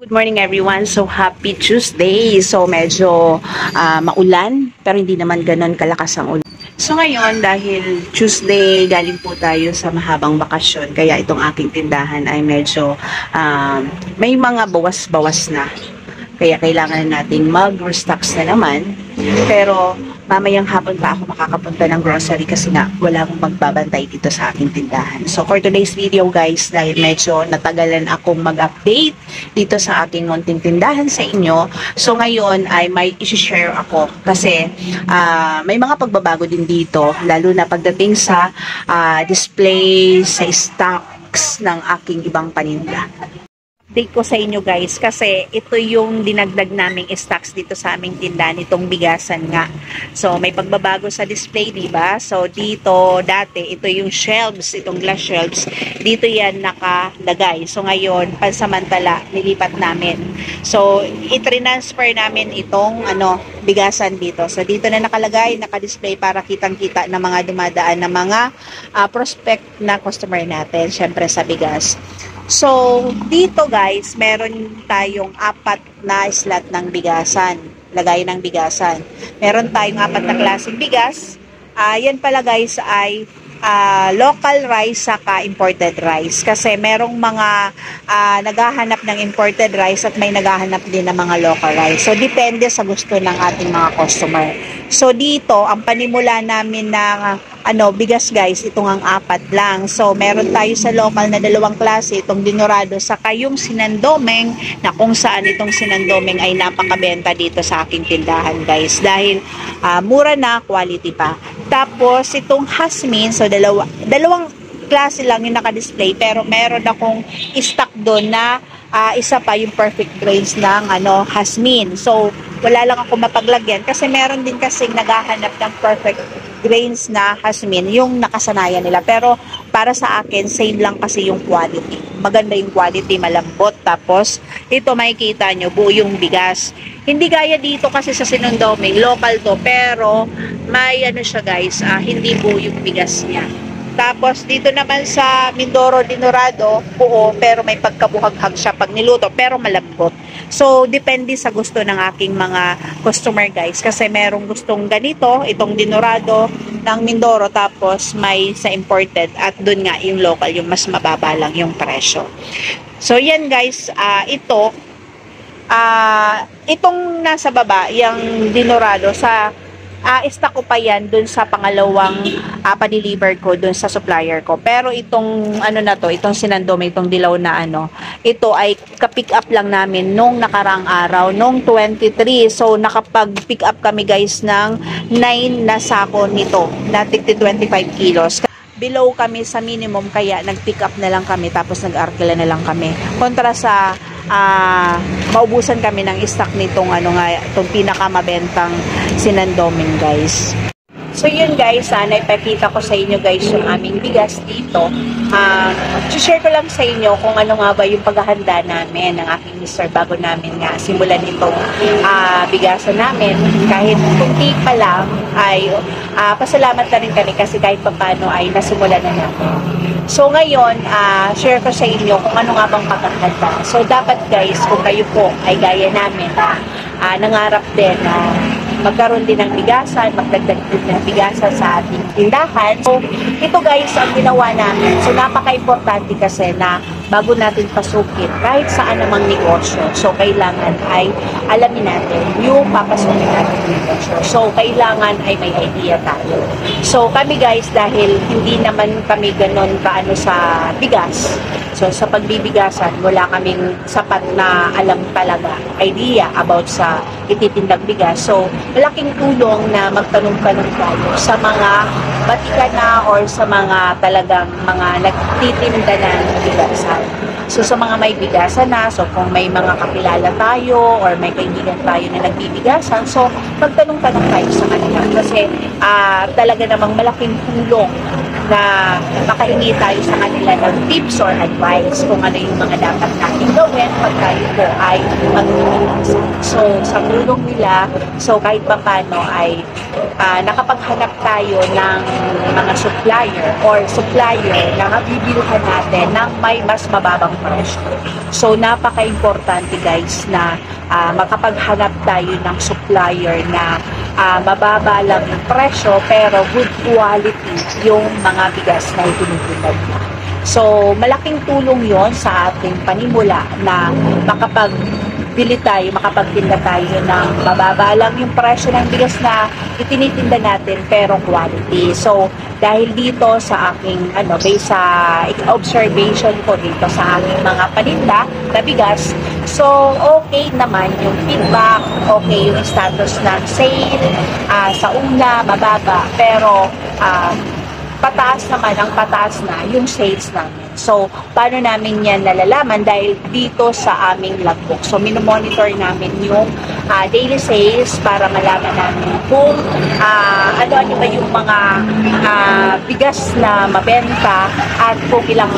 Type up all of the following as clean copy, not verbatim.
Good morning everyone. So happy Tuesday. So medyo maulan pero hindi naman ganoon kalakas ang ulan. So ngayon dahil Tuesday galing po tayo sa mahabang bakasyon kaya itong aking tindahan ay medyo may mga bawas-bawas na. Kaya kailangan nating mag-restocks na naman. Pero mamayang hapon pa ako makakapunta ng grocery kasi nga wala akong magbabantay dito sa aking tindahan. So for today's video guys, dahil medyo natagalan akong mag-update dito sa aking munting tindahan sa inyo, so ngayon ay may i-share ako kasi may mga pagbabago din dito, lalo na pagdating sa display, sa stocks ng aking ibang paninda. Update ko sa inyo guys kasi ito yung dinagdag naming stocks dito sa aming tindahan, itong bigasan nga. So may pagbabago sa display, diba? So dito dati ito yung shelves, itong glass shelves. Dito yan nakalagay. So ngayon pansamantala nilipat namin. So i-transfer namin itong bigasan dito. So dito na nakalagay, naka-display para kitang-kita na mga dumadaan na mga prospect na customer natin, syempre sa bigas. So, dito guys, meron tayong 4 na slot ng bigasan, lagay ng bigasan. Meron tayong 4 na klaseng bigas. Yan pala guys ay local rice saka imported rice. Kasi merong mga naghahanap ng imported rice at may naghahanap din ng mga local rice. So, depende sa gusto ng ating mga customer. So, dito, ang panimula namin ng bigas guys, itong ang 4 lang. So, meron tayo sa local na 2 klase, itong dinurado, saka yung sinandomeng, na kung saan itong sinandomeng ay napakabenta dito sa aking tindahan guys. Dahil mura na, quality pa. Tapos, itong hasmin, so dalawang klase lang yung naka-display, pero meron akong stock doon na isa pa yung perfect grains ng hasmin. So, wala lang ako mapaglagyan kasi meron din kasing naghahanap ng perfect grains na hasmin, yung nakasanayan nila. Pero para sa akin, same lang kasi yung quality. Maganda yung quality, malambot. Tapos, ito makikita nyo, buo yung bigas. Hindi gaya dito kasi sa sinundoming, local to, pero may siya guys, hindi buo yung bigas niya. Tapos, dito naman sa Mindoro Dinurado, buo, pero may pagkabuhaghag siya pag niluto, pero malambot. So, depende sa gusto ng aking mga customer guys. Kasi merong gustong ganito, itong Dinurado ng Mindoro, tapos may sa imported, at dun nga yung local, yung mas mababa lang yung presyo. So, yan guys, itong nasa baba, yung Dinurado, stock ko pa yan dun sa pangalawang pa-deliver ko dun sa supplier ko. Pero itong itong sinandome, itong dilaw na ito ay ka-pick up lang namin nung nakarang araw, nung 23. So nakapag-pick up kami guys ng 9 na sako nito, na 25 kilos. Below kami sa minimum kaya nag-pick up na lang kami, tapos nag-arkila na lang kami. Kontra sa maubusan kami ng stock nitong itong pinakamabentang sinandoming guys. So yun guys, naipakita ko sa inyo guys yung aming bigas dito. Share ko lang sa inyo kung ano nga ba yung paghahanda namin ng aking mister bago namin nga simulan itong bigasan namin. Kahit kunti pa lang ay pasalamat na rin kami kasi kahit papano ay nasimulan na namin. So ngayon, share ko sa inyo kung ano nga bang paghahanda. So dapat guys, kung kayo po ay gaya namin nangarap din na magkaroon din ng bigasan, magdagdag din ng bigasan sa ating tindahan. So, ito guys, ang ginawa namin. So, napaka-importante kasi na bago natin pasukin kahit saan namang negosyo. So, kailangan ay alamin natin yung papasukin natin negosyo. So, kailangan ay may idea tayo. So, kami guys, dahil hindi naman kami ganon kaano sa bigas. So, sa pagbibigasan, wala kaming sapat na alam talaga, idea about sa ititindag bigas. So, malaking tulong na magtanong-tanong tayo sa mga batikan na or sa mga talagang mga nagtitinda ng bigasan. So, sa mga may bigasan na, so kung may mga kakilala tayo or may kaibigan tayo na nagbibigasan, so magtanong-tanong tayo sa kanila. Kasi talaga namang malaking tulong na makahingi tayo sa kanila ng tips or advice kung ano yung mga dapat natin gawin pag tayo po ay magtitigas. So, sa tulong nila, so kahit pa paano ay nakapaghanap tayo ng mga supplier na mabibilhan natin ng may mas mababang presyo. So, napaka-importante guys na makapaghanap tayo ng supplier na mababa lang yung presyo pero good quality yung mga bigas na itinutulad na. So, malaking tulong yon sa ating panimula na makapagtinda tayo ng mababa lang yung presyo ng bigas na itinitinda natin pero quality. So, dahil dito sa aking based sa observation ko dito sa aking mga paninda na bigas, so okay naman yung feedback, okay yung status ng sale, sa una mababa pero pataas na yung sales namin. So, paano namin yan nalalaman? Dahil dito sa aming logbook. So, minomonitor namin yung daily sales para malaman namin kung ano ba yung mga bigas na mabenta at kung ilang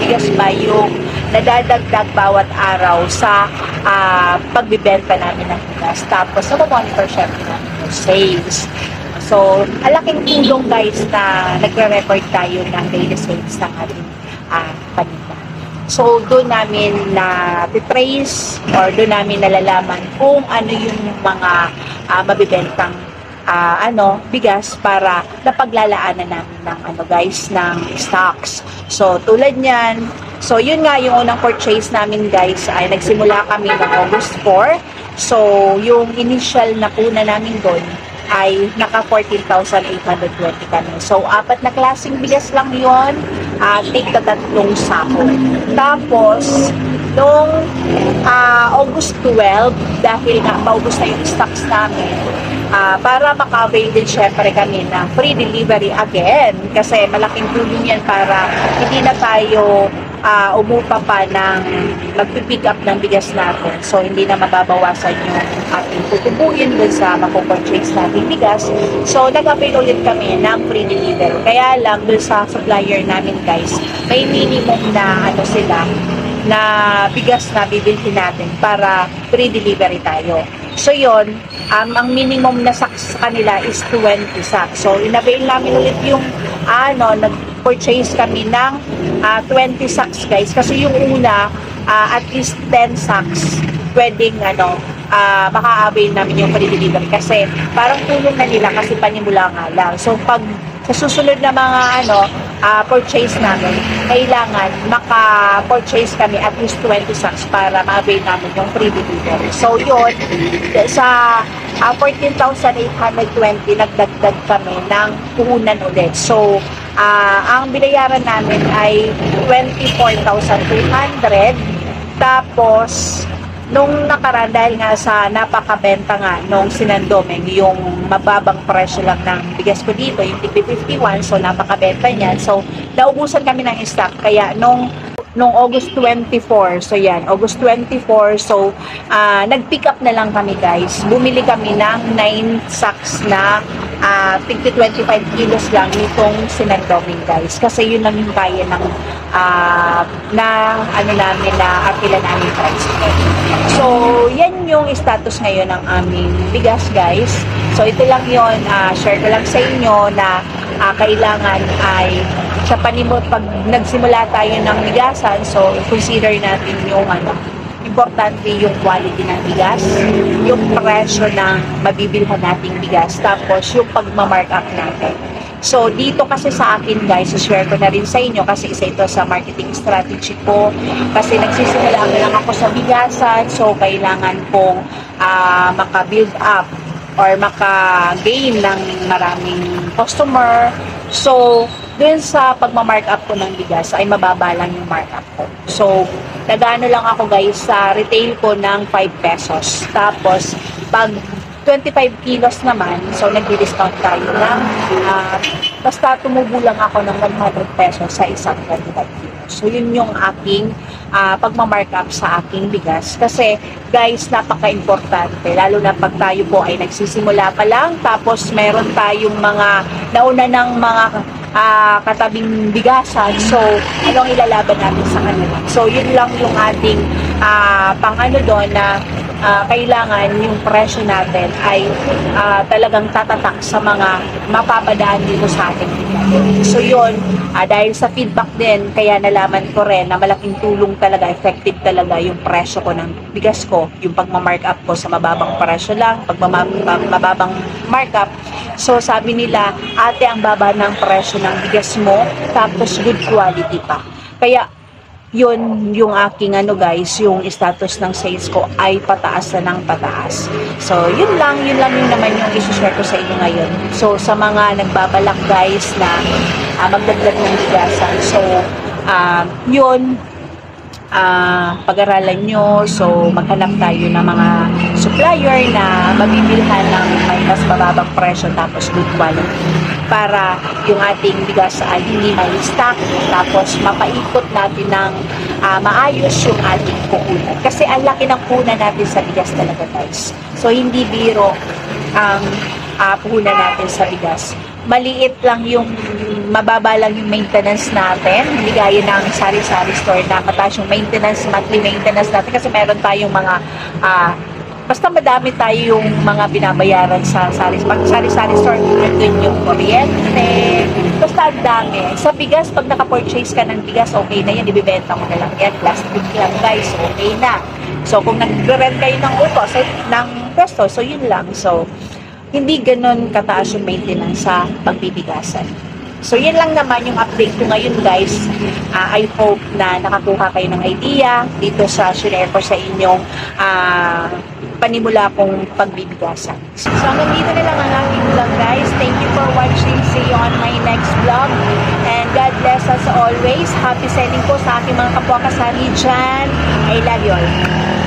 bigas ba yung nadadagdag bawat araw sa pagbibenta namin ng bigas. Tapos, monitor syempre namin yung sales. So, alaking tulong guys na nagre-record tayo ng daily sales ng ating paninda. So, doon namin na-trace or doon namin nalalaman kung ano yung mga mabibentang bigas para napaglalaanan namin ng stocks. So, tulad niyan. So, yun nga yung unang purchase namin guys ay nagsimula kami noong August 4. So, yung initial na kuna namin doon ay naka 14,820 kami. So, 4 na klaseng bigas lang yon, take na 3 sako. Tapos, noong August 12, dahil nga paubos na yung stocks namin, para maka-avail din syempre kami ng free delivery again. Kasi malaking tulong yan para hindi na tayo umupa pa ng magpipick up ng bigas natin. So, hindi na mababawasan yung ating tutubuin dun sa mapopurchase natin bigas. So, nag-avail ulit kami ng free delivery. Kaya lang, dun sa supplier namin guys, may minimum na na bigas na bibilhin natin para free delivery tayo. So, yon ang minimum na sacks sa kanila is 20 sacks. So, in-avail namin ulit yung nag-purchase kami ng 20 sacks guys. Kasi yung una, at least 10 sacks pwedeng maka-avail namin yung free delivery. Kasi parang tulong na nila kasi panimula nga lang. So, pag sa susunod na mga purchase namin, kailangan maka-purchase kami at least 20 sacks para ma-avail namin yung free delivery. So, yun, sa 14,820, nagdagdag kami ng puhunan ulit. So, ang binayaran namin ay 24,200. Tapos, nung nakaraan, dahil nga sa napakabenta nga nung Sinandoming, yung mababang presyo lang ng bigas ko dito, yung TP51, so napakabenta niyan. So, naubusan kami ng stock. Kaya nung August 24, so yan, August 24, so nag-pick up na lang kami guys. Bumili kami ng 9 sacks na 25 kilos lang nitong Sinandoming guys. Kasi yun lang yung kaya ng namin na akila namin price. So, yan yung status ngayon ng aming bigas guys. So, ito lang yun, share ko lang sa inyo na kailangan ay sa panimot pag nagsimula tayo ng bigasan, so consider natin yung importante yung quality ng bigas, yung presyo ng mabibilhan nating bigas, tapos yung pagmamarkup natin. So, dito kasi sa akin guys, share ko na rin sa inyo kasi isa ito sa marketing strategy ko. Kasi nagsisimula lang ako sa bigasan, so kailangan kong maka-build up or maka-gain ng maraming customer. So, dun sa pagmamarkup ko ng bigas ay mababa lang yung markup ko. So, nagano lang ako guys sa retail ko ng 5 pesos. Tapos, pag 25 kilos naman, so nagdi-discount tayo ng basta tumubo lang ako ng 100 pesos sa isang 25 kilos. So, yun yung aking pagmamarkup sa aking bigas. Kasi, guys, napaka-importante. Lalo na pag tayo po ay nagsisimula pa lang, tapos meron tayong mga nauna ng mga katabing bigasan. So, anong ilalaban natin sa kanila? So, yun lang yung ating pang-ano doon na kailangan yung presyo natin ay talagang tatatak sa mga mapapadaan dito sa ating bigas. So yun, dahil sa feedback din, kaya nalaman ko rin na malaking tulong talaga, effective talaga yung presyo ko ng bigas ko, yung pagmamarkup ko sa mababang presyo lang, mababang markup. So sabi nila, ate, ang baba ng presyo ng bigas mo, tapos good quality pa. Kaya yun yung aking guys, yung status ng sales ko ay pataas na ng pataas. So yun naman yung i-share ko sa inyo ngayon. So sa mga nagbabalak guys na magdagdag ng bigasan, so yun, pag-aralan nyo, so maghanap tayo ng mga supplier na mabibilhan ng may mas mababang presyo tapos good quality para yung ating bigas ay hindi may stock, tapos mapaikot natin ng maayos yung ating puhunan. Kasi ang laki ng puhunan natin sa bigas talaga guys. So hindi biro ang puhunan natin sa bigas. Maliit lang yung, mababa lang yung maintenance natin, hindi gaya ng sari-sari store na mataas yung maintenance, monthly maintenance natin kasi meron tayong mga basta madami tayo yung mga binabayaran sa sari-sari store, doon yung kuryente, basta ang dami. Sa bigas, pag naka-purchase ka ng bigas, okay na yan, ibibenta mo na lang yan, plastic lang guys, okay na. So kung nag-rent kayo ng utos, ng pwesto, so yun lang. So hindi ganun kataas yung maintenance sa pagbibigasan. So yun lang naman yung update ko ngayon guys. I hope na nakakuha kayo ng idea dito sa share ko sa inyong panimula kong pagbibigasan. So hanggang dito na lang ang aking vlog guys. Thank you for watching. See you on my next vlog. And God bless us always. Happy selling po sa aking mga kapwa kasali dyan. I love you all.